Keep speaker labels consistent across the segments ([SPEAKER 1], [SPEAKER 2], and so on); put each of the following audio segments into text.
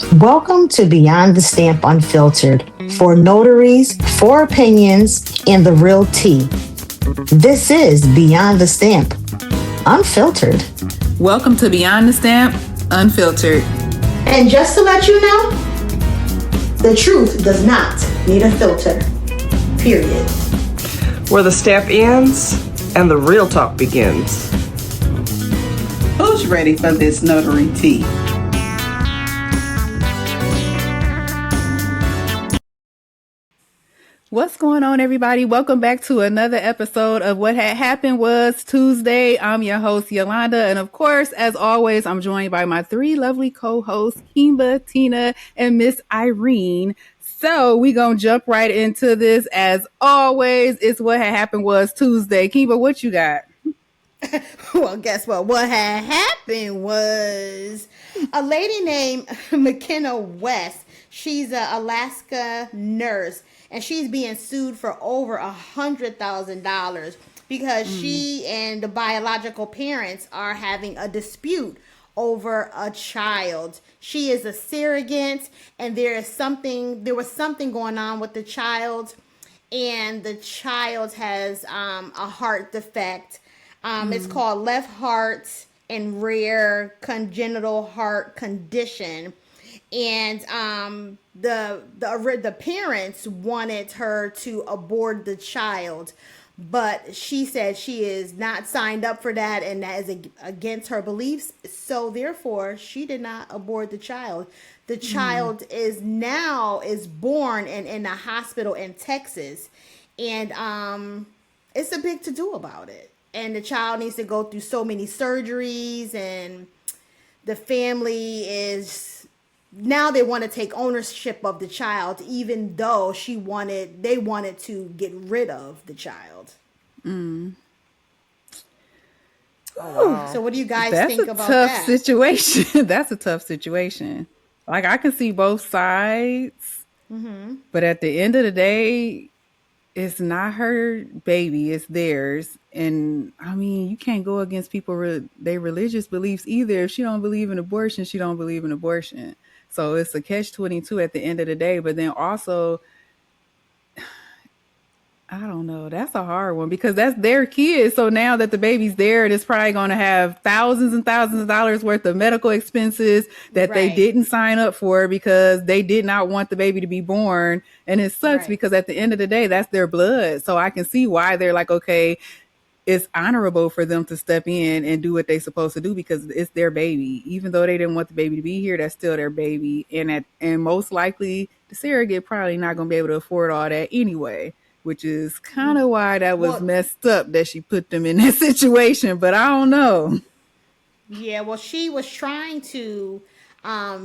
[SPEAKER 1] Welcome to Beyond the Stamp Unfiltered for notaries, for opinions, and the real tea. This is Beyond the Stamp Unfiltered.
[SPEAKER 2] Welcome to Beyond the Stamp Unfiltered.
[SPEAKER 1] And just to let you know, the truth does not need a filter. Period.
[SPEAKER 3] Where the stamp ends and the real talk begins.
[SPEAKER 4] Who's ready for this notary tea?
[SPEAKER 2] What's going on, everybody? Welcome back to another episode of What Had Happened Was Tuesday. I'm your host, Yolanda. And of course, as always, I'm joined by my three lovely co-hosts, Kimba, Tina, and Miss Irene. So we're going to jump right into this. As always, it's What Had Happened Was Tuesday. Kimba, what you got?
[SPEAKER 5] Well, guess what? What had happened was a lady named McKenna West. She's an Alaska nurse, and she's being sued for over $100,000 because she and the biological parents are having a dispute over a child. She is a surrogate, and there was something going on with the child, and the child has a heart defect. It's called left heart and rare congenital heart condition. And the parents wanted her to abort the child, but she said she is not signed up for that, and that is against her beliefs. So therefore, she did not abort the child. The child is born in a hospital in Texas, and it's a big to do about it. And the child needs to go through so many surgeries, and the family is now they want to take ownership of the child, even though they wanted to get rid of the child.
[SPEAKER 2] Mm.
[SPEAKER 5] Oh, wow. So what do you guys think about that?
[SPEAKER 2] That's a tough situation. That's a tough situation. Like, I can see both sides, but at the end of the day, it's not her baby, it's theirs. And I mean, you can't go against people their religious beliefs either. If she don't believe in abortion, she don't believe in abortion. So it's a catch-22 at the end of the day. But then also, I don't know. That's a hard one because that's their kid. So now that the baby's there, it's probably going to have thousands and thousands of dollars worth of medical expenses that they didn't sign up for because they did not want the baby to be born. And it sucks because at the end of the day, that's their blood. So I can see why they're like, okay, it's honorable for them to step in and do what they're supposed to do because it's their baby. Even though they didn't want the baby to be here, that's still their baby. And most likely the surrogate probably not going to be able to afford all that anyway, which is kind of why that was messed up that she put them in that situation. But I don't know.
[SPEAKER 5] Yeah, well, she was trying to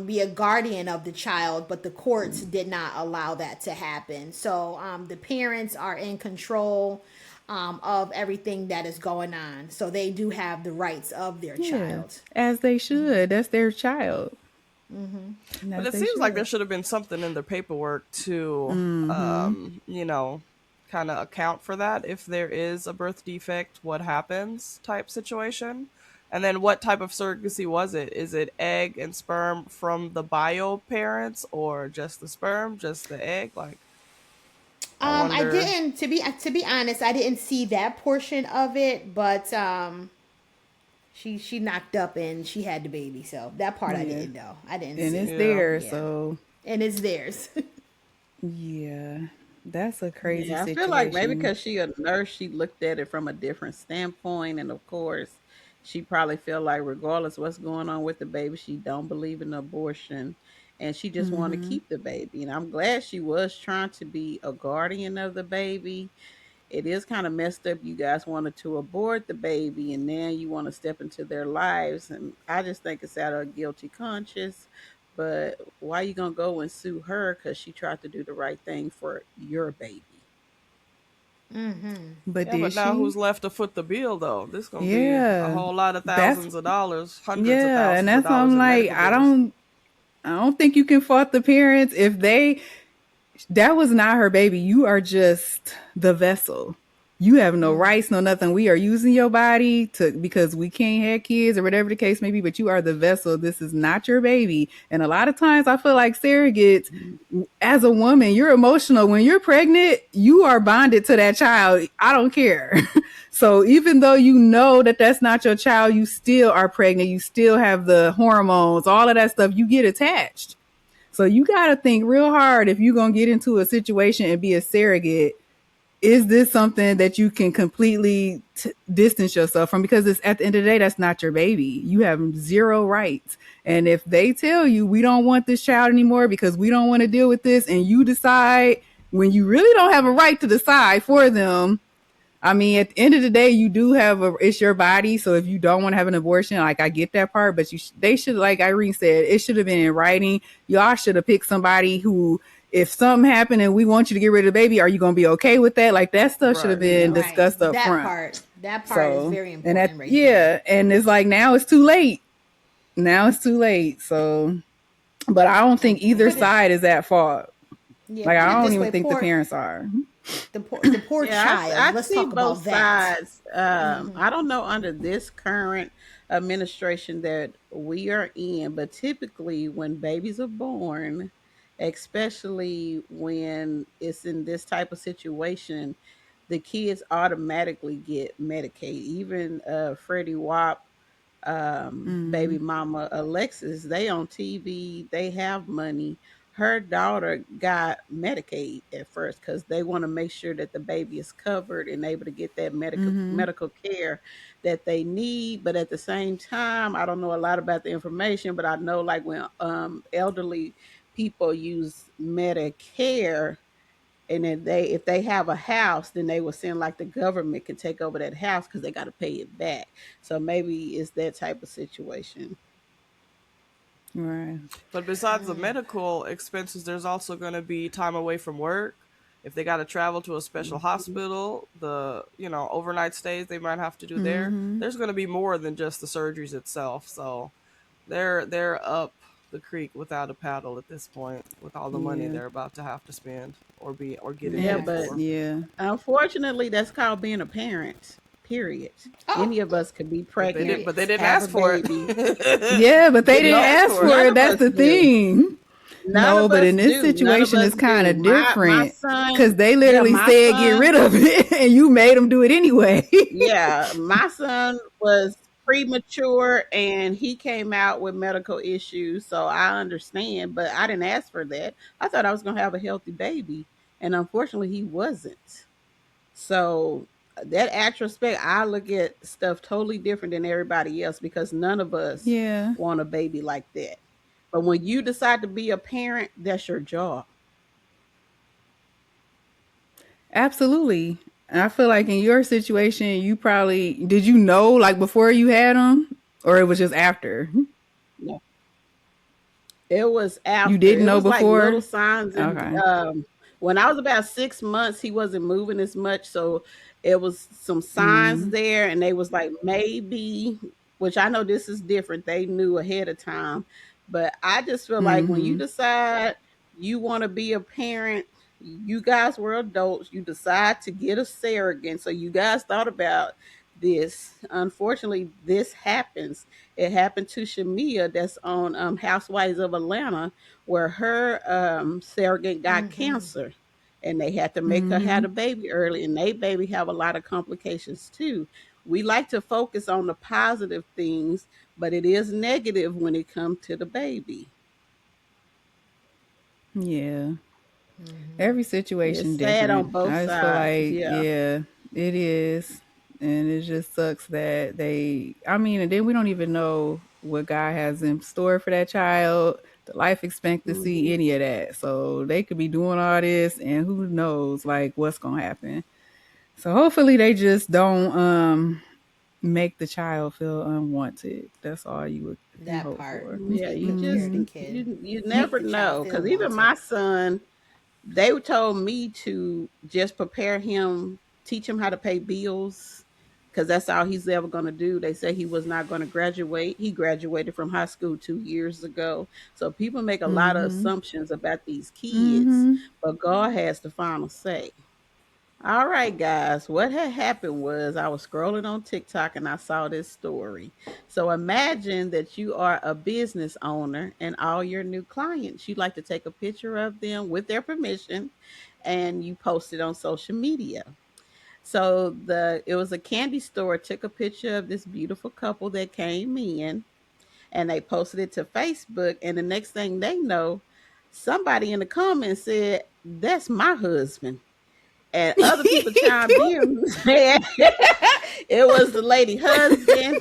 [SPEAKER 5] be a guardian of the child, but the courts did not allow that to happen. So the parents are in control of everything that is going on. So they do have the rights of their child.
[SPEAKER 2] As they should. That's their child.
[SPEAKER 3] But it seems like there should have been something in the paperwork to, kind of account for that. If there is a birth defect, what happens type situation. And then what type of surrogacy was it? Is it egg and sperm from the bio parents or just the sperm, just the egg? Like,
[SPEAKER 5] I didn't, to be honest, I didn't see that portion of it, but she knocked up and she had the baby, so that part I didn't know. I didn't see.
[SPEAKER 2] And it's theirs, so.
[SPEAKER 5] And it's theirs.
[SPEAKER 2] Yeah. That's a crazy situation.
[SPEAKER 4] I feel like maybe because she a nurse, she looked at it from a different standpoint, and of course, she probably feel like regardless what's going on with the baby, she don't believe in abortion, and she just want to keep the baby. And I'm glad she was trying to be a guardian of the baby. It is kind of messed up. You guys wanted to abort the baby, and now you want to step into their lives, and I just think it's out of a guilty conscience. But why you gonna go and sue her because she tried to do the right thing for your baby?
[SPEAKER 2] But
[SPEAKER 3] now who's left to foot the bill though? This gonna be a whole lot of thousands of dollars, hundreds of thousands of dollars.
[SPEAKER 2] And that's why I'm like, I don't think you can fault the parents if that was not her baby. You are just the vessel. You have no rights, no nothing. We are using your body to because we can't have kids or whatever the case may be, but you are the vessel. This is not your baby. And a lot of times I feel like surrogates, as a woman, you're emotional. When you're pregnant, you are bonded to that child. I don't care. So even though you know that that's not your child, you still are pregnant. You still have the hormones, all of that stuff. You get attached. So you got to think real hard if you're going to get into a situation and be a surrogate. Is this something that you can completely distance yourself from? Because it's at the end of the day, that's not your baby. You have zero rights. And if they tell you we don't want this child anymore because we don't want to deal with this, and you decide when you really don't have a right to decide for them, I mean, at the end of the day, you do have it's your body. So if you don't want to have an abortion, like I get that part, but they should, like Irene said, it should have been in writing. Y'all should have picked somebody who, if something happened and we want you to get rid of the baby, are you going to be okay with that? Like that stuff should have been discussed up front.
[SPEAKER 5] That part is very important.
[SPEAKER 2] And it's like, now it's too late. So, but I don't think either side is at fault.
[SPEAKER 5] Yeah,
[SPEAKER 2] like, I don't even think the parents are.
[SPEAKER 5] The poor child. Let's talk about
[SPEAKER 4] sides. I don't know under this current administration that we are in, but typically when babies are born, especially when it's in this type of situation, the kids automatically get Medicaid. Even Freddie Wap, baby mama Alexis, they on TV, they have money. Her daughter got Medicaid at first because they want to make sure that the baby is covered and able to get that medical care that they need. But at the same time, I don't know a lot about the information, but I know like when elderly people use Medicare, and if they have a house, then they will send like the government can take over that house because they got to pay it back. So maybe it's that type of situation.
[SPEAKER 2] Right.
[SPEAKER 3] But besides the medical expenses, there's also going to be time away from work. If they got to travel to a special hospital, the overnight stays they might have to do there. There's going to be more than just the surgeries itself. So they're up the creek without a paddle at this point with all the money they're about to have to spend or get it.
[SPEAKER 4] But unfortunately, that's called being a parent. Period. Any of us could be pregnant,
[SPEAKER 3] but they didn't ask for it.
[SPEAKER 2] Yeah, but they didn't ask for it. That's the thing. No, but in this situation, it's kind of different because they literally said get rid of it, and you made them do it anyway.
[SPEAKER 4] Yeah, my son was premature, and he came out with medical issues, so I understand. But I didn't ask for that. I thought I was going to have a healthy baby, and unfortunately, he wasn't. So that retrospect, I look at stuff totally different than everybody else because none of us want a baby like that. But when you decide to be a parent, that's your job.
[SPEAKER 2] Absolutely. And I feel like in your situation, you probably, did you know like before you had them or it was just after?
[SPEAKER 4] No. It was after.
[SPEAKER 2] You didn't know before?
[SPEAKER 4] Like little signs. And, when I was about 6 months, he wasn't moving as much. So it was some signs there, and they was like, maybe, which I know this is different. They knew ahead of time. But I just feel like when you decide you want to be a parent, you guys were adults, you decide to get a surrogate. So you guys thought about this. Unfortunately, this happens. It happened to Shamia that's on Housewives of Atlanta, where her surrogate got cancer, and they had to make her have a baby early, and they baby have a lot of complications too. We like to focus on the positive things, but it is negative when it comes to the baby.
[SPEAKER 2] Yeah. Every situation
[SPEAKER 4] it's
[SPEAKER 2] different.
[SPEAKER 4] Sad on both
[SPEAKER 2] I just
[SPEAKER 4] sides.
[SPEAKER 2] feel like, it is. And it just sucks that and then we don't even know what God has in store for that child, the life expectancy, any of that. So they could be doing all this and who knows like what's going to happen. So hopefully they just don't make the child feel unwanted. That's all you would hope for.
[SPEAKER 4] Yeah, you never know, because even my son, they told me to just prepare him, teach him how to pay bills, because that's all he's ever going to do. They say he was not going to graduate. He graduated from high school 2 years ago. So people make a lot of assumptions about these kids, but God has the final say. All right, guys. What had happened was I was scrolling on TikTok and I saw this story. So imagine that you are a business owner and all your new clients, you like to take a picture of them with their permission and you post it on social media. So it was a candy store took a picture of this beautiful couple that came in and they posted it to Facebook and the next thing they know, somebody in the comments said, "That's my husband." And other people chimed in and said it was the lady husband.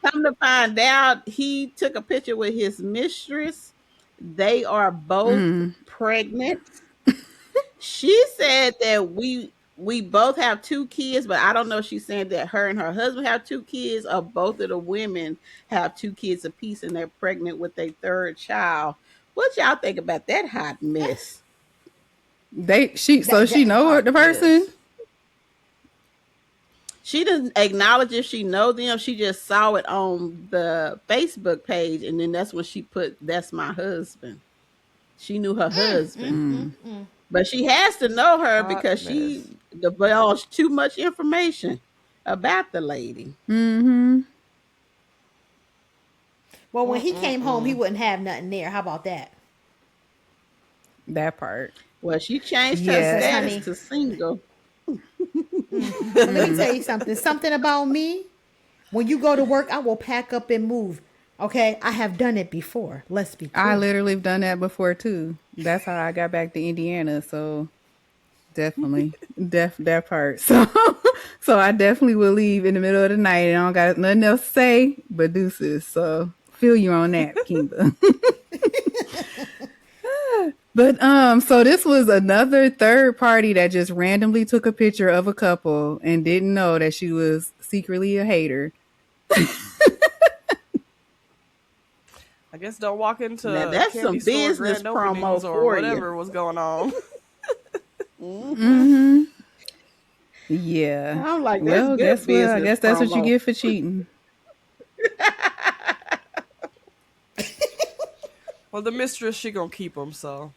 [SPEAKER 4] Come to find out, he took a picture with his mistress. They are both pregnant. She said that we both have two kids, but I don't know if she's saying that her and her husband have two kids or both of the women have two kids apiece and they're pregnant with their third child. What y'all think about that hot mess?
[SPEAKER 2] She know the person.
[SPEAKER 4] She didn't acknowledge if she know them. She just saw it on the Facebook page, and then that's when she put, "That's my husband." She knew her husband, but she has to know her because she divulged too much information about the lady.
[SPEAKER 2] Mm-hmm.
[SPEAKER 5] Well, when he came home, he wouldn't have nothing there. How about that?
[SPEAKER 2] That part.
[SPEAKER 4] Well, she changed her
[SPEAKER 2] Yes,
[SPEAKER 4] status
[SPEAKER 5] honey.
[SPEAKER 4] to single.
[SPEAKER 5] Let me tell you something. Something about me. When you go to work, I will pack up and move. Okay, I have done it before. Let's be clear.
[SPEAKER 2] I literally have done that before too. That's how I got back to Indiana. So definitely, that part. So I definitely will leave in the middle of the night, and I don't got nothing else to say but deuces. So feel you on that, Kimba. But so this was another third party that just randomly took a picture of a couple and didn't know that she was secretly a hater.
[SPEAKER 3] I guess don't walk into
[SPEAKER 4] Now, that's
[SPEAKER 3] candy
[SPEAKER 4] some
[SPEAKER 3] store
[SPEAKER 4] business
[SPEAKER 3] grand
[SPEAKER 4] promo
[SPEAKER 3] openings or
[SPEAKER 4] for you.
[SPEAKER 3] whatever was going on.
[SPEAKER 2] Mm-hmm. Yeah.
[SPEAKER 4] I'm like, that's
[SPEAKER 2] Well,
[SPEAKER 4] good
[SPEAKER 2] guess what? I
[SPEAKER 4] business
[SPEAKER 2] guess that's what you
[SPEAKER 4] promo.
[SPEAKER 2] get for cheating.
[SPEAKER 3] Well, the mistress, she gonna keep them, so.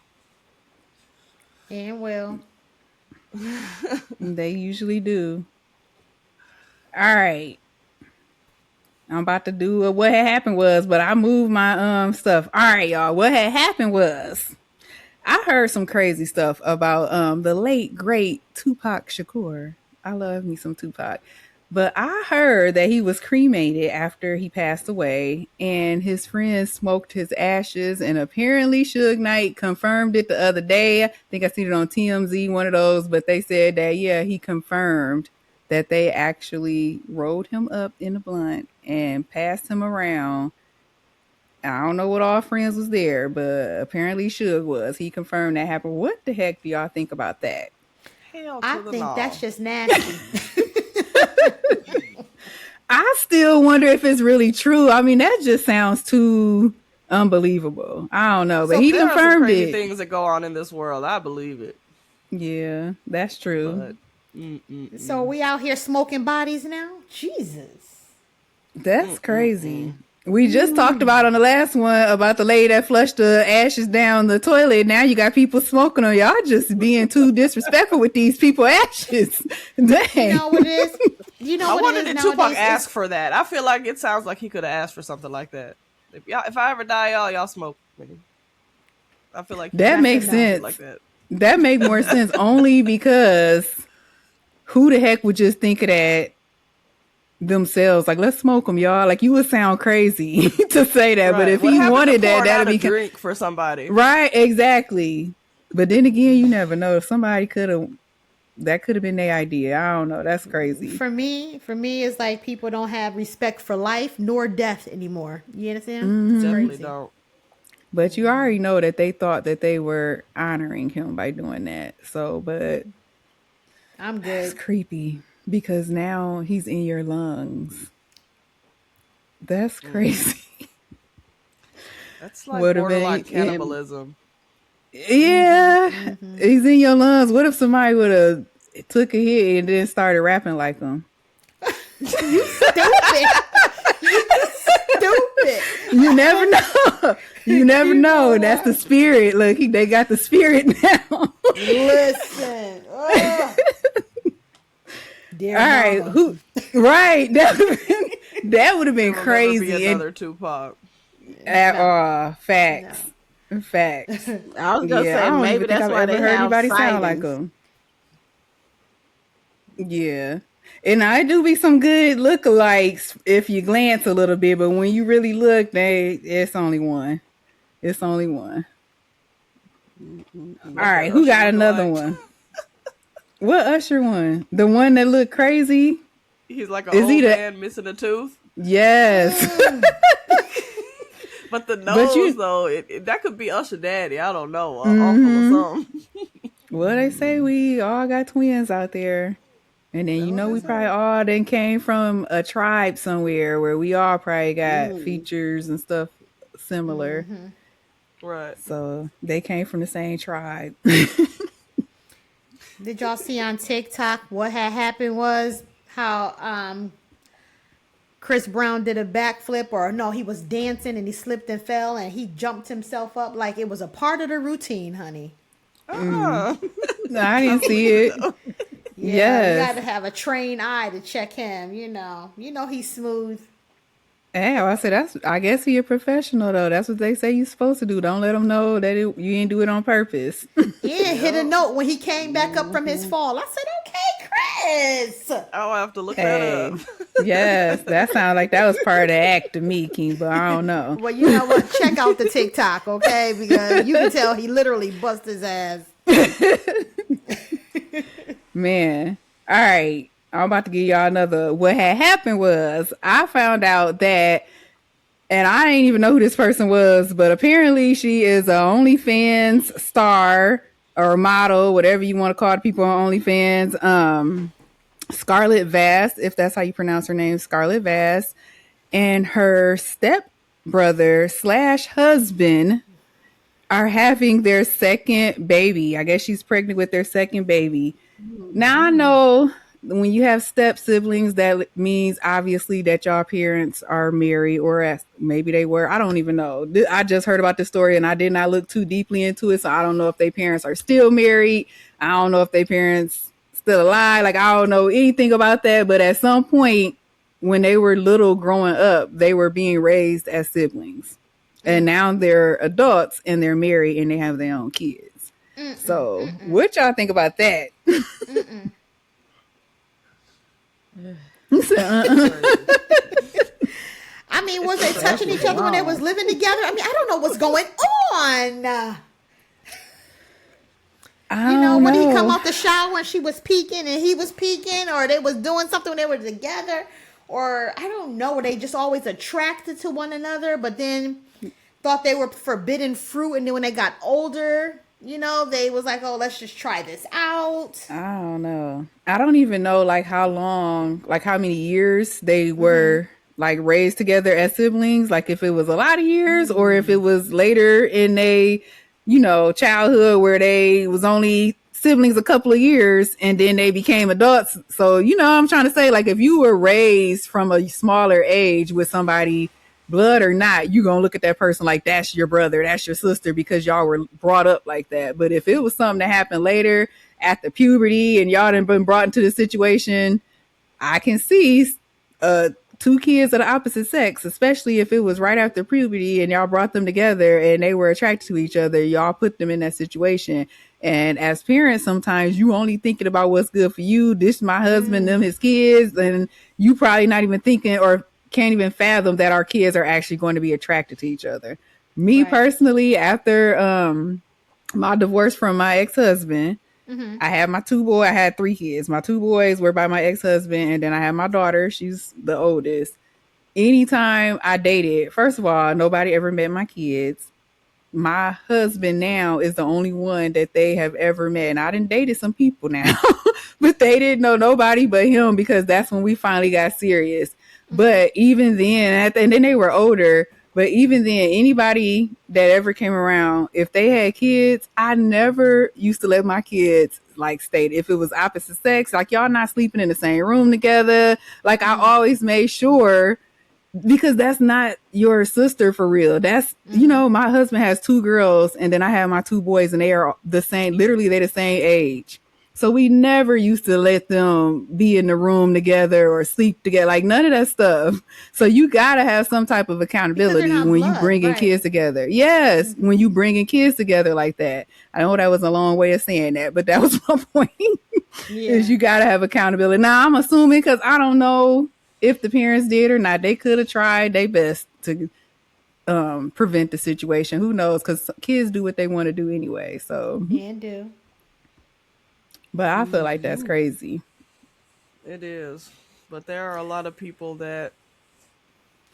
[SPEAKER 5] And well,
[SPEAKER 2] They usually do. All right. I'm about to do what had happened was, but I moved my stuff. All right, y'all. What had happened was I heard some crazy stuff about the late great Tupac Shakur. I love me some Tupac. But I heard that he was cremated after he passed away, and his friends smoked his ashes, and apparently Suge Knight confirmed it the other day. I think I seen it on TMZ, one of those, but they said that, yeah, he confirmed that they actually rolled him up in a blunt and passed him around. I don't know what all friends was there, but apparently Suge was. He confirmed that happened. What the heck do y'all think about that?
[SPEAKER 3] Hell to
[SPEAKER 5] I
[SPEAKER 3] the
[SPEAKER 5] think
[SPEAKER 3] no.
[SPEAKER 5] that's just nasty.
[SPEAKER 2] I still wonder if it's really true. I mean, that just sounds too unbelievable. I don't know, but
[SPEAKER 3] So
[SPEAKER 2] he
[SPEAKER 3] there are some
[SPEAKER 2] confirmed
[SPEAKER 3] crazy
[SPEAKER 2] it.
[SPEAKER 3] things that go on in this world. I believe it.
[SPEAKER 2] Yeah, that's true.
[SPEAKER 3] But,
[SPEAKER 5] So we out here smoking bodies now? Jesus.
[SPEAKER 2] That's crazy. We just talked about on the last one about the lady that flushed the ashes down the toilet. Now you got people smoking on y'all just being too disrespectful with these people ashes. Dang.
[SPEAKER 5] You know what it is? You know
[SPEAKER 3] I
[SPEAKER 5] what
[SPEAKER 3] wonder
[SPEAKER 5] it is
[SPEAKER 3] did
[SPEAKER 5] nowadays?
[SPEAKER 3] Tupac
[SPEAKER 5] It's-
[SPEAKER 3] ask for that? I feel like it sounds like he could have asked for something like that. If I ever die, y'all smoke me. I feel like
[SPEAKER 2] That makes
[SPEAKER 3] he said
[SPEAKER 2] sense.
[SPEAKER 3] like that.
[SPEAKER 2] That make more sense only because who the heck would just think of that themselves? Like, let's smoke them, y'all. Like, you would sound crazy to say that, but
[SPEAKER 3] Right.
[SPEAKER 2] if
[SPEAKER 3] What
[SPEAKER 2] he
[SPEAKER 3] happened to
[SPEAKER 2] wanted that,
[SPEAKER 3] pouring out
[SPEAKER 2] that'd
[SPEAKER 3] a
[SPEAKER 2] be
[SPEAKER 3] drink for somebody.
[SPEAKER 2] right. Exactly. But then again, you never know if somebody could have. That could have been their idea. I don't know. That's crazy.
[SPEAKER 5] For me, it's like people don't have respect for life nor death anymore. You understand? It's
[SPEAKER 3] Definitely
[SPEAKER 5] crazy.
[SPEAKER 3] don't.
[SPEAKER 2] But you already know that they thought that they were honoring him by doing that. So, but
[SPEAKER 5] I'm
[SPEAKER 2] it's
[SPEAKER 5] good.
[SPEAKER 2] creepy because now he's in your lungs. That's crazy.
[SPEAKER 3] That's like
[SPEAKER 2] Would've
[SPEAKER 3] borderline
[SPEAKER 2] been-
[SPEAKER 3] cannibalism.
[SPEAKER 2] Yeah, he's in your lungs. What if somebody would have took a hit and then started rapping like him?
[SPEAKER 5] Stupid. Stupid.
[SPEAKER 2] You never know. You never know. That's the spirit. Look, they got the spirit now.
[SPEAKER 5] Listen. Ugh. Dear
[SPEAKER 2] All right,
[SPEAKER 5] mama.
[SPEAKER 2] who? Right, that would have been
[SPEAKER 3] There will never be
[SPEAKER 2] crazy.
[SPEAKER 3] another Tupac.
[SPEAKER 2] At
[SPEAKER 5] No.
[SPEAKER 2] all,
[SPEAKER 5] No.
[SPEAKER 2] facts, facts.
[SPEAKER 4] I was gonna
[SPEAKER 2] Yeah, I
[SPEAKER 4] say
[SPEAKER 2] don't
[SPEAKER 4] maybe
[SPEAKER 2] even think
[SPEAKER 4] that's
[SPEAKER 2] I've
[SPEAKER 4] why
[SPEAKER 2] ever
[SPEAKER 4] they
[SPEAKER 2] heard
[SPEAKER 4] have
[SPEAKER 2] anybody sound like
[SPEAKER 4] sightings.
[SPEAKER 2] him. Yeah. And I do be some good lookalikes if you glance a little bit, but when you really look, it's only one. It's only one. All
[SPEAKER 3] Like
[SPEAKER 2] right,
[SPEAKER 3] that
[SPEAKER 2] who
[SPEAKER 3] Usher
[SPEAKER 2] got another
[SPEAKER 3] lookalike.
[SPEAKER 2] one? What Usher one? The one that looked crazy?
[SPEAKER 3] He's like an
[SPEAKER 2] Is he
[SPEAKER 3] old
[SPEAKER 2] the?
[SPEAKER 3] man missing a tooth.
[SPEAKER 2] Yes.
[SPEAKER 3] But the
[SPEAKER 2] But
[SPEAKER 3] nose,
[SPEAKER 2] you,
[SPEAKER 3] though, that could be Usher Daddy. I don't know. Uncle or something.
[SPEAKER 2] well, they say we all got twins out there. And then
[SPEAKER 3] That's what they
[SPEAKER 2] we probably
[SPEAKER 3] say.
[SPEAKER 2] all then came from a tribe somewhere where we all probably got features and stuff similar.
[SPEAKER 3] Right.
[SPEAKER 2] So they came from the same tribe.
[SPEAKER 5] Did y'all see on TikTok what had happened was how Chris Brown did a backflip, or no, he was dancing and he slipped and fell and he jumped himself up like it was a part of the routine, honey.
[SPEAKER 3] Uh-uh.
[SPEAKER 2] No, I didn't see it.
[SPEAKER 5] Yeah,
[SPEAKER 2] Yes.
[SPEAKER 5] you got to have a trained eye to check him. You know he's smooth.
[SPEAKER 2] Yeah, I said I guess he a professional though. That's what they say you're supposed to do. Don't let them know that you ain't do it on purpose.
[SPEAKER 5] Yeah, hit a note when he came back up from his fall. I said, okay, Chris.
[SPEAKER 3] I'll have to look
[SPEAKER 2] Hey,
[SPEAKER 3] that up.
[SPEAKER 2] yes, that sounded like that was part of the act to me, King. But I don't know.
[SPEAKER 5] Well, you know what? Check out the TikTok, okay? Because you can tell he literally bust his ass.
[SPEAKER 2] Man. All right. I'm about to give y'all another. What had happened was I found out that, and I didn't even know who this person was, but apparently she is a OnlyFans star or model, whatever you want to call the people on OnlyFans. Scarlett Vass, if that's how you pronounce her name, Scarlett Vass, and her step brother / husband are having their second baby. I guess she's pregnant with their second baby. Now I know when you have step siblings, that means obviously that y'all parents are married, or maybe they were. I don't even know. I just heard about this story and I did not look too deeply into it. So I don't know if their parents are still married. I don't know if their parents still alive. Like, I don't know anything about that. But at some point when they were little growing up, they were being raised as siblings. And now they're adults and they're married and they have their own kids. So what y'all think about that?
[SPEAKER 5] I mean, was they touching each other when they was living together? I mean, I don't know what's going on. When he come out the shower and she was peeking and he was peeking, or they was doing something when they were together, or I don't know, were they just always attracted to one another, but then thought they were forbidden fruit, and then when they got older, they was like, oh, let's just try this out.
[SPEAKER 2] I don't know. I don't even know like how long, like how many years they were like raised together as siblings. Like if it was a lot of years or if it was later in a, childhood where they was only siblings a couple of years and then they became adults. So, I'm trying to say, like, if you were raised from a smaller age with somebody, blood or not, you gonna look at that person like that's your brother, that's your sister, because y'all were brought up like that. But if it was something that happened later after puberty and y'all done been brought into the situation, I can see two kids of the opposite sex, especially if it was right after puberty and y'all brought them together and they were attracted to each other, y'all put them in that situation. And as parents, sometimes you only thinking about what's good for you. This is my husband, them his kids, and you probably not even thinking or can't even fathom that our kids are actually going to be attracted to each other. Me personally, after my divorce from my ex-husband, I had my two boys. I had 3 kids. My 2 boys were by my ex-husband, and then I had my daughter. She's the oldest. Anytime I dated, first of all, nobody ever met my kids. My husband now is the only one that they have ever met. And I done dated some people now, but they didn't know nobody but him, because that's when we finally got serious. But even then, and then they were older, but even then, anybody that ever came around, if they had kids, I never used to let my kids like stay. If it was opposite sex, like y'all not sleeping in the same room together. Like I always made sure, because that's not your sister for real. That's, my husband has 2 girls and then I have my 2 boys and they are the same, literally they're the same age. So we never used to let them be in the room together or sleep together, like none of that stuff. So you gotta have some type of
[SPEAKER 5] Because they're
[SPEAKER 2] accountability
[SPEAKER 5] not
[SPEAKER 2] when you
[SPEAKER 5] blood,
[SPEAKER 2] bringing
[SPEAKER 5] right?
[SPEAKER 2] kids together. Yes, when you bringing kids together like that. I know that was a long way of saying that, but that was my point. Is
[SPEAKER 5] Yeah.
[SPEAKER 2] you gotta have accountability. Now I'm assuming because I don't know if the parents did or not. They could have tried their best to prevent the situation. Who knows? Because kids do what they want to do anyway. So,
[SPEAKER 5] And do.
[SPEAKER 2] but I feel like that's
[SPEAKER 3] Hmm.
[SPEAKER 2] crazy.
[SPEAKER 3] It is. But there are a lot of people that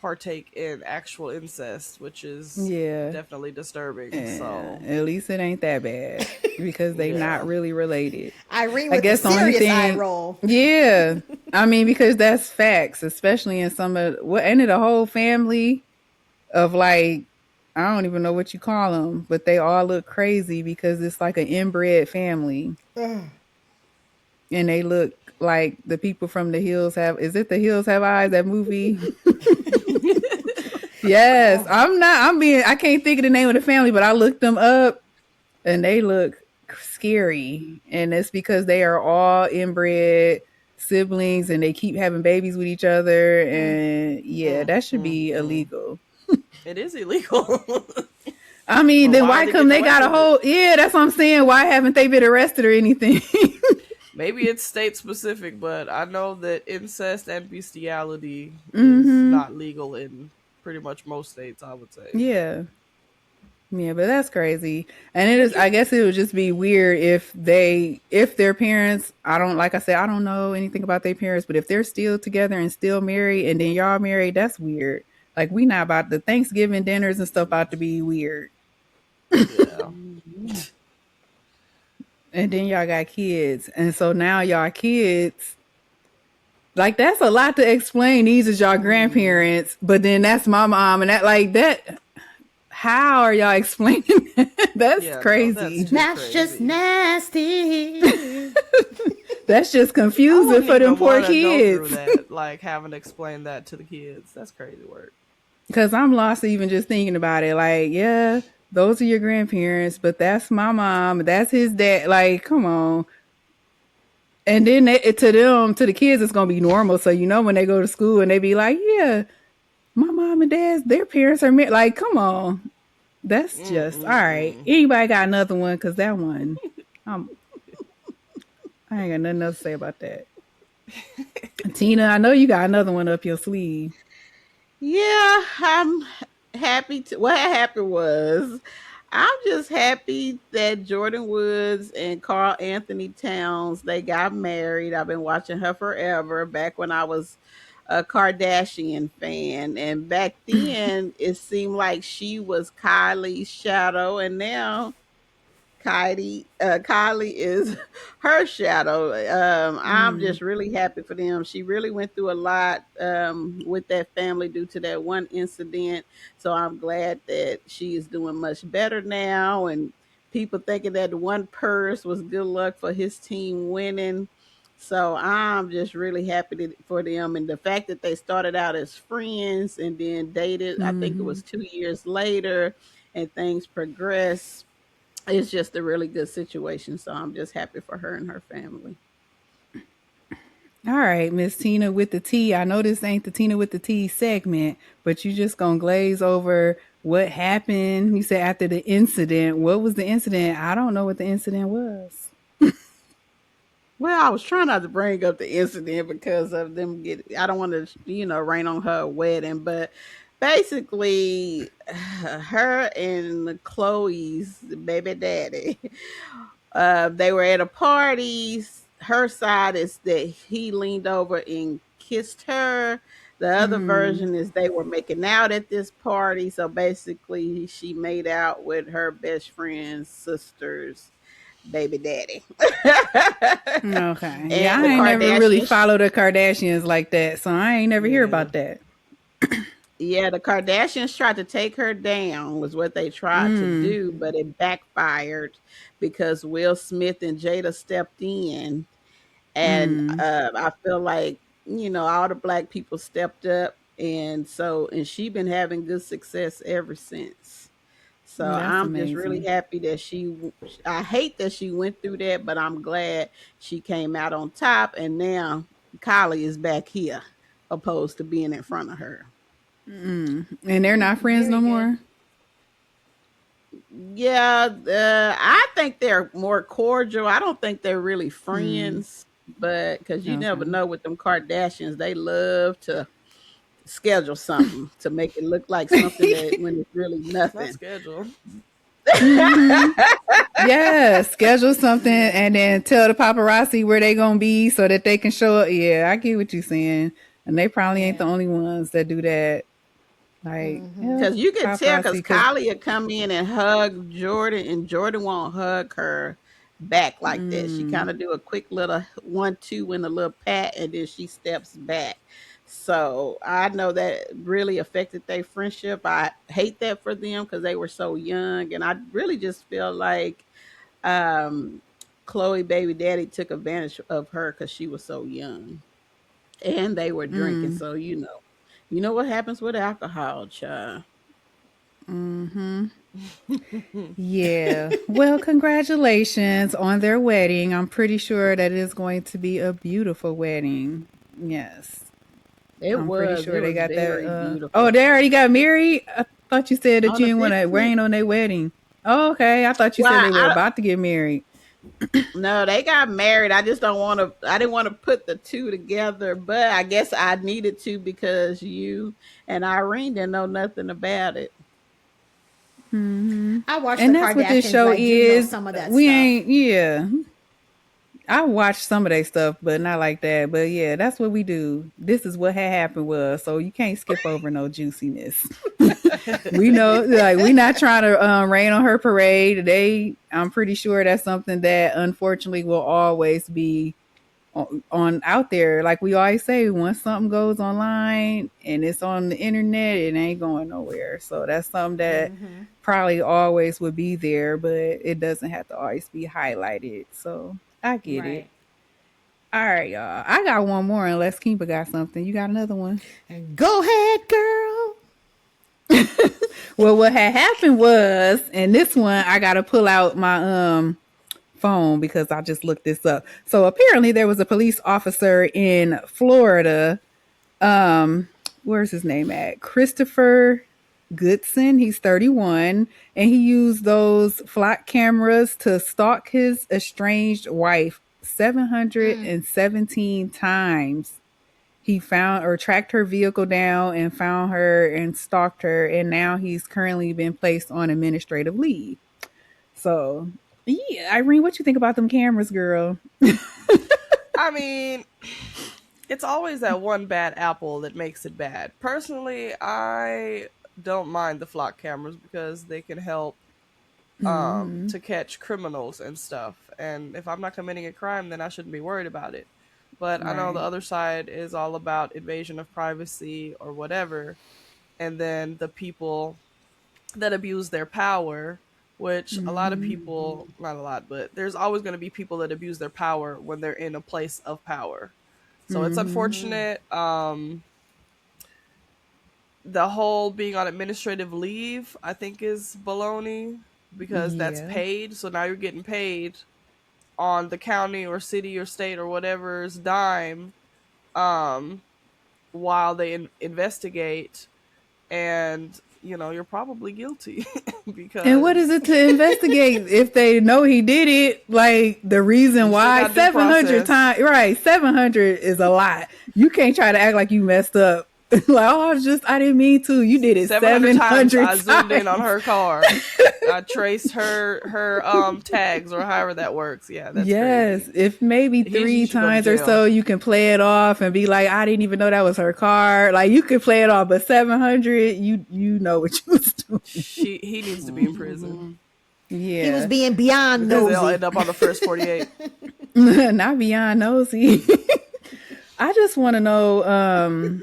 [SPEAKER 3] partake in actual incest, which is
[SPEAKER 2] Yeah.
[SPEAKER 3] definitely disturbing. So,
[SPEAKER 2] And at least it ain't that bad because they not
[SPEAKER 3] yeah.
[SPEAKER 2] really related.
[SPEAKER 5] Irene
[SPEAKER 2] I
[SPEAKER 5] with the
[SPEAKER 2] guess the only
[SPEAKER 5] serious eye
[SPEAKER 2] thing,
[SPEAKER 5] roll.
[SPEAKER 2] yeah. I mean, because that's facts, especially in some of what ain't it a whole family of like I don't even know what you call them, but they all look crazy because it's like an inbred family, and they look like the people from the Hills Have. Is it the Hills Have Eyes? That movie. Yes, I'm not. I'm being. I can't think of the name of the family, but I looked them up, and they look scary, and it's because they are all inbred siblings, and they keep having babies with each other, and yeah,
[SPEAKER 3] Mm,
[SPEAKER 2] that should
[SPEAKER 3] mm,
[SPEAKER 2] be
[SPEAKER 3] mm.
[SPEAKER 2] illegal.
[SPEAKER 3] It is illegal.
[SPEAKER 2] I mean,
[SPEAKER 3] But
[SPEAKER 2] then
[SPEAKER 3] why are
[SPEAKER 2] why
[SPEAKER 3] they
[SPEAKER 2] come
[SPEAKER 3] getting
[SPEAKER 2] they
[SPEAKER 3] away
[SPEAKER 2] got a
[SPEAKER 3] with it?
[SPEAKER 2] whole? Yeah, that's what I'm saying. Why haven't they been arrested or anything?
[SPEAKER 3] Maybe it's state specific, but I know that incest and bestiality is
[SPEAKER 2] Mm-hmm.
[SPEAKER 3] not legal in pretty much most states, I would say.
[SPEAKER 2] Yeah. Yeah, but that's crazy. And it is I guess it would just be weird if their parents, I don't like I said, I don't know anything about their parents, but if they're still together and still married and then y'all married, that's weird. Like we not about the Thanksgiving dinners and stuff about to be weird.
[SPEAKER 3] Yeah.
[SPEAKER 2] And then y'all got kids. And so now y'all kids, like that's a lot to explain. These is y'all grandparents, but then that's my mom and that like that how are y'all explaining that? That's
[SPEAKER 3] Yeah, no, that's
[SPEAKER 2] crazy.
[SPEAKER 3] too
[SPEAKER 5] That's just
[SPEAKER 3] crazy.
[SPEAKER 5] nasty.
[SPEAKER 2] That's just
[SPEAKER 3] I
[SPEAKER 2] confusing
[SPEAKER 3] wouldn't
[SPEAKER 2] for them
[SPEAKER 3] even
[SPEAKER 2] poor
[SPEAKER 3] want to go through
[SPEAKER 2] kids.
[SPEAKER 3] that, like having to explain that to the kids. That's crazy work.
[SPEAKER 2] Because I'm lost even just thinking about it. Like, yeah, those are your grandparents, but that's my mom. That's his dad. Like, come on. And then to them, to the kids, it's going to be normal. So, you know, when they go to school and they be like, yeah, my mom and dad's, their parents are married. Like, come on. That's just, all right.
[SPEAKER 3] Mm-mm-mm.
[SPEAKER 2] Anybody got another one? Because that one, um, I ain't got nothing else to say about that. Tina, I know you got another one up your sleeve.
[SPEAKER 4] Yeah, I'm happy to. What happened was, I'm just happy that Jordan Woods and Carl Anthony Towns they got married. I've been watching her forever. Back when I was a Kardashian fan, and back then it seemed like she was Kylie's shadow, and now Kylie is her shadow. I'm
[SPEAKER 2] Mm,
[SPEAKER 4] just really happy for them. She really went through a lot with that family due to that one incident. So I'm glad that she is doing much better now. And people thinking that the one purse was good luck for his team winning. So I'm just really happy for them. And the fact that they started out as friends and then dated, I think it
[SPEAKER 2] mm-hmm.
[SPEAKER 4] was 2 years later, and things progressed. It's just a really good situation. So I'm just happy for her and her family.
[SPEAKER 2] All right, Miss Tina with the T. I know this ain't the Tina with the T segment, but you just gonna glaze over what happened. You said after the incident. What was the incident? I don't know what the incident was.
[SPEAKER 4] Well, I was trying not to bring up the incident because of them get. I don't want to, rain on her wedding, but basically, her and Chloe's baby daddy, they were at a party. Her side is that he leaned over and kissed her. The other
[SPEAKER 2] Mm.
[SPEAKER 4] version is they were making out at this party. So basically, she made out with her best friend's sister's baby daddy.
[SPEAKER 2] Okay. Yeah,
[SPEAKER 4] And
[SPEAKER 2] I
[SPEAKER 4] the
[SPEAKER 2] ain't never really
[SPEAKER 4] Kardashians,
[SPEAKER 2] followed the Kardashians like that, so I ain't never hear
[SPEAKER 3] Yeah.
[SPEAKER 2] about that.
[SPEAKER 4] yeah, the Kardashians tried to take her down, was what they tried to
[SPEAKER 2] Mm.
[SPEAKER 4] do, but it backfired because Will Smith and Jada stepped in. And
[SPEAKER 2] Mm.
[SPEAKER 4] I feel like, all the black people stepped up. And she been having good success ever since. So
[SPEAKER 2] That's
[SPEAKER 4] I'm just really
[SPEAKER 2] amazing.
[SPEAKER 4] happy that I hate that she went through that, but I'm glad she came out on top. And now Kylie is back here opposed to being in front of her.
[SPEAKER 2] And they're not friends
[SPEAKER 5] Very
[SPEAKER 2] no
[SPEAKER 5] good.
[SPEAKER 2] more.
[SPEAKER 4] Yeah, I think they're more cordial. I don't think they're really friends, but because you never
[SPEAKER 2] Okay.
[SPEAKER 4] know with them Kardashians, they love to schedule something to make it look like something that when it's really
[SPEAKER 3] Not
[SPEAKER 4] nothing.
[SPEAKER 3] schedule.
[SPEAKER 2] Mm-hmm. Yeah, schedule something
[SPEAKER 5] Yeah.
[SPEAKER 2] and then tell the paparazzi where they gonna be so that they can show up. Yeah, I get what you're saying. And they probably ain't the
[SPEAKER 5] Yeah.
[SPEAKER 2] only ones that do that. Like, yeah,
[SPEAKER 4] Because you could tell,
[SPEAKER 2] paparazzi.
[SPEAKER 4] because
[SPEAKER 2] Because
[SPEAKER 4] Kylie would come in and hug Jordan, and Jordan won't hug her back like that. She kind of do a quick little 1-2 and a little pat, and then she steps back. So I know that really affected their friendship. I hate that for them because they were so young, and I really just feel like um, Chloe baby daddy took advantage of her because she was so young, and they were drinking. So you know what happens with alcohol, child.
[SPEAKER 2] yeah. Well, congratulations on their wedding. I'm pretty sure that it is going to be a beautiful wedding. Yes.
[SPEAKER 4] It
[SPEAKER 2] I'm pretty
[SPEAKER 4] was. It
[SPEAKER 2] sure they
[SPEAKER 4] was
[SPEAKER 2] got that.
[SPEAKER 4] very
[SPEAKER 2] Oh,
[SPEAKER 4] beautiful.
[SPEAKER 2] they already got married? I thought you said that
[SPEAKER 4] On
[SPEAKER 2] you
[SPEAKER 4] the
[SPEAKER 2] didn't want to
[SPEAKER 4] 15th.
[SPEAKER 2] rain on their wedding. Oh, okay. I thought you said
[SPEAKER 4] Well,
[SPEAKER 2] they were about to get married.
[SPEAKER 4] no, they got married. I just don't want to. I didn't want to put the two together, but I guess I needed to because you and Irene didn't know nothing about it.
[SPEAKER 5] I watched the
[SPEAKER 2] And that's what this
[SPEAKER 5] Kardashians, but
[SPEAKER 2] show
[SPEAKER 5] I do know
[SPEAKER 2] is.
[SPEAKER 5] some of that
[SPEAKER 2] We
[SPEAKER 5] stuff.
[SPEAKER 2] ain't, yeah. I watched some of their stuff, but not like that. But yeah, that's what we do. This is what had happened was. So you can't skip over no juiciness. We know, like, we not trying to rain on her parade. I'm pretty sure that's something that unfortunately will always be on out there. Like we always say, once something goes online and it's on the internet, it ain't going nowhere. So that's something that probably always would be there, but it doesn't have to always be highlighted. So I get it.
[SPEAKER 5] Right.
[SPEAKER 2] All right, y'all. I got one more unless Kimba got something. You got another one?
[SPEAKER 5] Go ahead, girl.
[SPEAKER 2] Well, what had happened was, and this one I gotta pull out my phone because I just looked this up. So apparently there was a police officer in Florida. Where's his name at? Christopher Goodson. He's 31, and he used those flock cameras to stalk his estranged wife 717 times. He found or tracked her vehicle down and found her and stalked her, and now he's currently been placed on administrative leave. So, yeah, Irene, what you think about them cameras, girl?
[SPEAKER 3] I mean, it's always that one bad apple that makes it bad. Personally, I don't mind the flock cameras because they can help to catch criminals and stuff. And if I'm not committing a crime, then I shouldn't be worried about it. But I know the
[SPEAKER 2] Right.
[SPEAKER 3] other side is all about invasion of privacy or whatever. And then the people that abuse their power, which a lot of people, not a lot, but there's always going to be people that abuse their power when they're in a place of power. So it's unfortunate. The whole being on administrative leave, I think, is baloney because that's
[SPEAKER 2] Yeah.
[SPEAKER 3] paid. So now you're getting paid on the county or city or state or whatever's dime um, while they investigate. And, you're probably guilty
[SPEAKER 2] And what is
[SPEAKER 3] because
[SPEAKER 2] it to investigate if they know he did it? Like the reason
[SPEAKER 3] you still
[SPEAKER 2] why
[SPEAKER 3] got due
[SPEAKER 2] 700
[SPEAKER 3] process.
[SPEAKER 2] times, right? 700 is a lot. You can't try to act like you messed up. Like, oh, I didn't mean to. You did it
[SPEAKER 3] 700 times
[SPEAKER 2] 700
[SPEAKER 3] I zoomed in on
[SPEAKER 2] times.
[SPEAKER 3] her car. I traced her tags or however that works. Yeah, that's
[SPEAKER 2] Yes,
[SPEAKER 3] crazy.
[SPEAKER 2] if maybe
[SPEAKER 3] He
[SPEAKER 2] three
[SPEAKER 3] should go to
[SPEAKER 2] times or
[SPEAKER 3] jail.
[SPEAKER 2] so, you can play it off and be like, "I didn't even know that was her car." Like you could play it off, but 700, you know what you was doing.
[SPEAKER 3] He needs to be in prison
[SPEAKER 5] He was
[SPEAKER 2] Yeah,
[SPEAKER 5] being beyond
[SPEAKER 3] because they'll
[SPEAKER 5] nosy.
[SPEAKER 3] end up on the first 48.
[SPEAKER 2] not beyond nosy. I just want to know.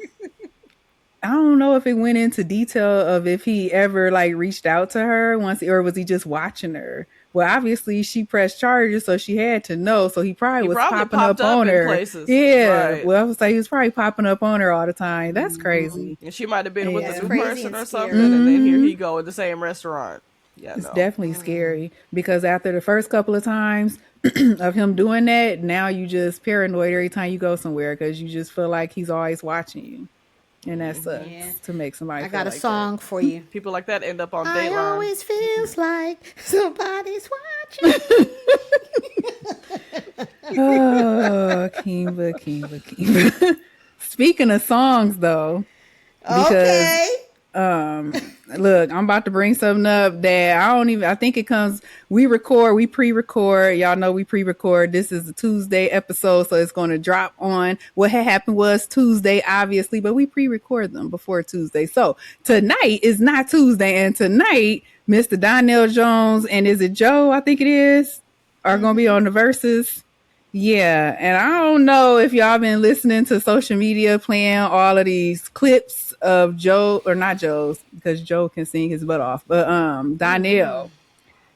[SPEAKER 2] I don't know if it went into detail of if he ever like reached out to her once, or was he just watching her? Well, obviously she pressed charges, so she had to know. So he probably
[SPEAKER 3] He
[SPEAKER 2] was
[SPEAKER 3] probably
[SPEAKER 2] popping
[SPEAKER 3] popped
[SPEAKER 2] up
[SPEAKER 3] up
[SPEAKER 2] on
[SPEAKER 3] in
[SPEAKER 2] her.
[SPEAKER 3] places,
[SPEAKER 2] Yeah.
[SPEAKER 3] right?
[SPEAKER 2] Well, I was like, he was probably popping up on her all the time. That's crazy.
[SPEAKER 3] And she might have been with a
[SPEAKER 5] That's
[SPEAKER 2] Yeah.
[SPEAKER 3] new
[SPEAKER 5] crazy
[SPEAKER 3] person
[SPEAKER 5] and
[SPEAKER 3] or something, and
[SPEAKER 5] scary.
[SPEAKER 3] then here he go in the same restaurant. Yeah,
[SPEAKER 2] It's
[SPEAKER 3] no.
[SPEAKER 2] definitely scary because after the first couple of times of him doing that, now you just paranoid every time you go somewhere because you just feel like he's always watching you. And that
[SPEAKER 5] Yeah.
[SPEAKER 2] sucks to make somebody
[SPEAKER 5] I
[SPEAKER 2] feel
[SPEAKER 5] got a
[SPEAKER 2] like that.
[SPEAKER 5] song for you.
[SPEAKER 3] People like that end up on
[SPEAKER 5] I
[SPEAKER 3] Dateline.
[SPEAKER 5] always feels like somebody's watching.
[SPEAKER 2] Oh, Kimba. Speaking of songs, though, because
[SPEAKER 5] Okay.
[SPEAKER 2] look, I'm about to bring something up that I think it comes, we pre-record. Y'all know we pre-record. This is a Tuesday episode, so it's going to drop on what had happened was Tuesday, obviously, but we pre-record them before Tuesday. So tonight is not Tuesday, and tonight, Mr. Donnell Jones and is it Joe, I think it is, are going to be on the verses. Yeah, and I don't know if y'all been listening to social media playing all of these clips of Joe, or not Joe's, because Joe can sing his butt off, but Donnell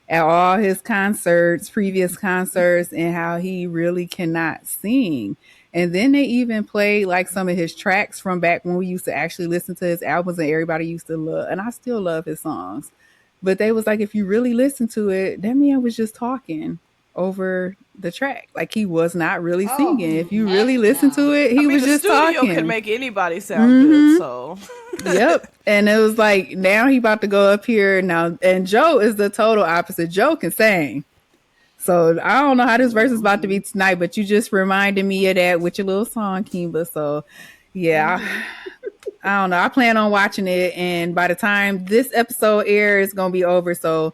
[SPEAKER 2] at all his concerts, previous concerts, and how he really cannot sing. And then they even play like some of his tracks from back when we used to actually listen to his albums and everybody used to love, and I still love his songs. But they was like, if you really listen to it, that man was just talking over the track. Like he was not really singing. If you really listen to it, he was
[SPEAKER 3] the
[SPEAKER 2] just
[SPEAKER 3] studio
[SPEAKER 2] talking.
[SPEAKER 3] can make anybody sound good, so.
[SPEAKER 2] Yep. And it was like, now he about to go up here now. And Joe is the total opposite. Joe can sing. So I don't know how this verse is about to be tonight, but you just reminded me of that with your little song, Kimba. So yeah, I don't know. I plan on watching it. And by the time this episode airs, it's going to be over. So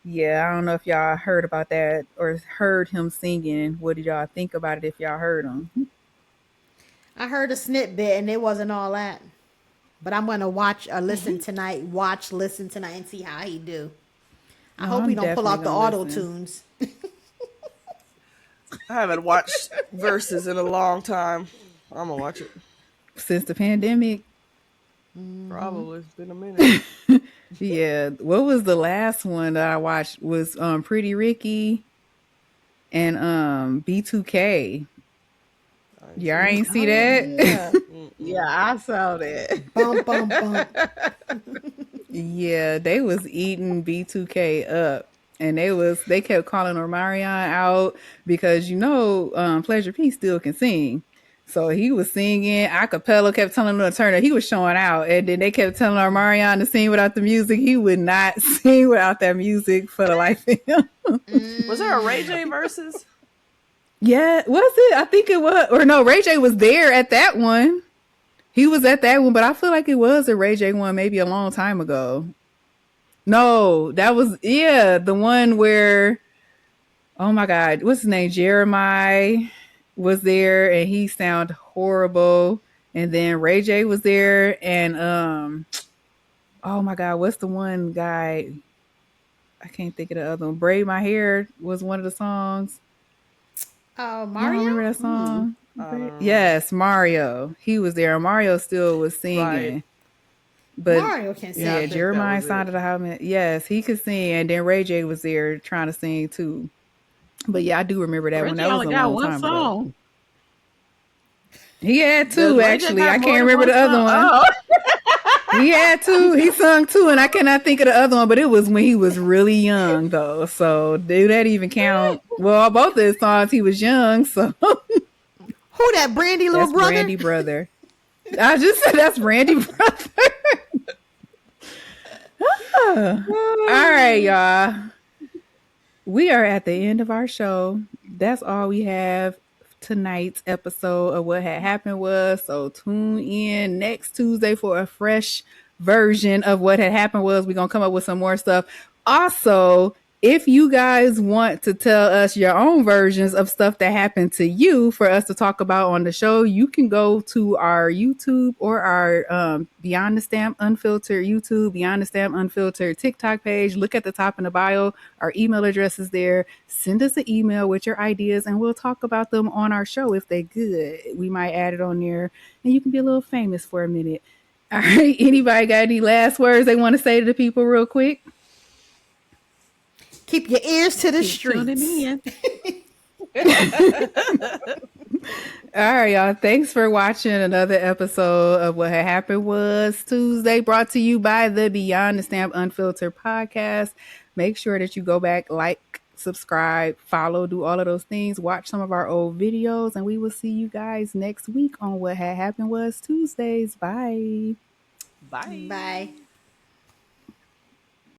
[SPEAKER 2] yeah, I don't know if y'all heard about that or heard him singing. What did y'all think about it if y'all heard him?
[SPEAKER 5] I heard a snippet and it wasn't all that. But I'm gonna watch or listen tonight. Listen tonight, and see how he do. I hope
[SPEAKER 2] I'm
[SPEAKER 5] he don't pull out the
[SPEAKER 2] definitely gonna
[SPEAKER 5] auto
[SPEAKER 2] listen.
[SPEAKER 5] tunes.
[SPEAKER 3] I haven't watched Versus in a long time. I'm gonna watch it.
[SPEAKER 2] Since the pandemic.
[SPEAKER 3] Probably. It's been a minute.
[SPEAKER 2] Yeah. What was the last one that I watched was Pretty Ricky and B2K. Y'all ain't see that?
[SPEAKER 4] Yeah, I saw that.
[SPEAKER 5] Bum bum bum.
[SPEAKER 2] Yeah, they was eating B2K up. And they kept calling Omarion out because Pleasure P still can sing. So he was singing acapella, kept telling him to turn it. He was showing out. And then they kept telling Omarion to sing without the music. He would not sing without that music for the life of him.
[SPEAKER 3] Was there a Ray J versus?
[SPEAKER 2] Yeah, was it? I think it was. Or no, Ray J was there at that one. He was at that one, but I feel like it was a Ray J one maybe a long time ago. No, that was, the one where, oh my God, what's his name? Jeremiah was there and he sounded horrible. And then Ray J was there and, oh my God, what's the one guy? I can't think of the other one. Braid My Hair was one of the songs.
[SPEAKER 5] Mario.
[SPEAKER 2] Y'all remember that song? Yes, Mario. He was there. Mario still was singing.
[SPEAKER 3] Right.
[SPEAKER 2] But
[SPEAKER 5] Mario can sing.
[SPEAKER 2] yeah, Jeremiah sounded how many. Yes, he could sing, and then Ray J was there trying to sing too. But yeah, I do remember that one. That was a long time ago. He had two actually. I can't remember the other one. Oh. He had two. He sung two, and I cannot think of the other one. But it was when he was really young, though. So do that even count? Well, both of his songs, he was young. So
[SPEAKER 5] who that? Brandy little
[SPEAKER 2] that's
[SPEAKER 5] brother?
[SPEAKER 2] Brandy brother. I just said that's Brandy brother. All right, y'all. We are at the end of our show. That's all we have tonight's episode of What Had Happened Was. So tune in next Tuesday for a fresh version of What Had Happened Was. We're going to come up with some more stuff. Also, if you guys want to tell us your own versions of stuff that happened to you for us to talk about on the show, you can go to our YouTube or our Beyond the Stamp Unfiltered YouTube, Beyond the Stamp Unfiltered TikTok page. Look at the top in the bio. Our email address is there. Send us an email with your ideas and we'll talk about them on our show if they're good. We might add it on there and you can be a little famous for a minute. All right. Anybody got any last words they want to say to the people real quick?
[SPEAKER 5] Keep your ears to the streets.
[SPEAKER 2] All All right, y'all. Thanks for watching another episode of What Had Happened Was Tuesday, brought to you by the Beyond the Stamp Unfiltered podcast. Make sure that you go back, like, subscribe, follow, do all of those things. Watch some of our old videos, and we will see you guys next week on What Had Happened Was Tuesdays. Bye.
[SPEAKER 3] Bye.
[SPEAKER 5] Bye.